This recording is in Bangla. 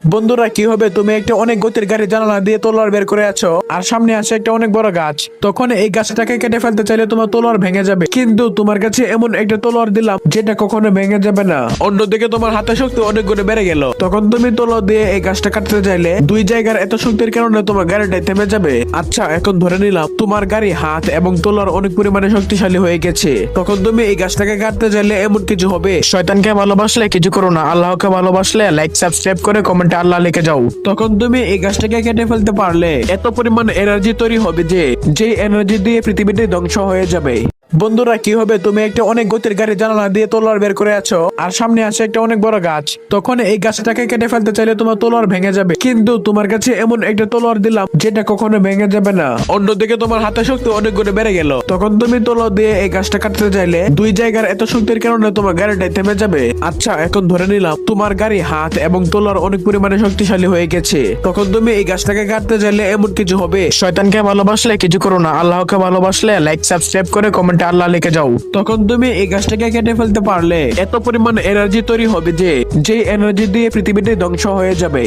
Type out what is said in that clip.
বন্ধুরা কি হবে, তুমি একটা অনেক গতির গাড়ি জানালা দিয়ে তলোয়ার বের করে আছো আর সামনে আছে একটা অনেক বড় গাছ। তখন এই গাছটাকে কেটে ফেলতে চাইলে তোমার তলোয়ার ভেঙে যাবে, কিন্তু তোমার কাছে এমন একটা তলোয়ার দিলাম যেটা কখনো ভেঙে যাবে না। অন্যদিকে তোমার হাতে শক্তি অনেক গুণে বেড়ে গেল। তখন তুমি তলোয়ার দিয়ে এই গাছটা কাটতে চাইলে দুই জায়গার এত শক্তির কারণে তোমার গাড়িটা থেমে যাবে। আচ্ছা, এখন ধরে নিলাম তোমার গাড়ি হাত এবং তলোয়ার অনেক পরিমাণে শক্তিশালী হয়ে গেছে। তখন তুমি এই গাছটাকে কাটতে চাইলে এমন কিছু হবে। শয়তানকে ভালোবাসলে কিছু করো না, আল্লাহকে ভালোবাসলে লাইক সাবস্ক্রাইব করে কমেন্টে আল্লাহ লিখে যাও। তখন তুমি এই গাছটাকে কেটে ফেলতে পারলে এত পরিমাণ এনার্জি তৈরি হবে যে এনার্জি দিয়ে পৃথিবীটি ধ্বংস হয়ে যাবে। বন্ধুরা কি হবে, তুমি একটা অনেক গতির গাড়ি জানালা দিয়ে তলোয়ার বের করে আছো আর সামনে আছে একটা অনেক বড় গাছ। তখন এই গাছটাকে কেটে ফেলতে চাইলে তোমার তলোয়ার ভেঙে যাবে, কিন্তু তোমার কাছে এমন একটা তলোয়ার দিলাম যেটা কখনো ভেঙে যাবে না। অন্যদিকে তোমার হাতে শক্তি অনেক গুণে বেড়ে গেল। তখন তুমি তলোয়ার দিয়ে এই গাছটা কাটতে চাইলে দুই জায়গার এত শক্তির কারণে তোমার গাড়িটা থেমে যাবে। আচ্ছা, এখন ধরে নিলাম তোমার গাড়ি হাত এবং তলোয়ার অনেক পরিমাণে শক্তিশালী হয়ে গেছে। তখন তুমি এই গাছটাকে কাটতে চাইলে এমন কিছু হবে। শয়তানকে ভালোবাসলে কিছু করো না, আল্লাহকে ভালোবাসলে লাইক সাবস্ক্রাইব করে কমেন্টে আল্লাহ লিখে যাও। তখন তুমি এই গাছটাকে কেটে ফেলতে পারলে এত পরিমাণ এনার্জি তৈরি হবে যে এনার্জি দিয়ে পৃথিবীটি ধ্বংস হয়ে যাবে।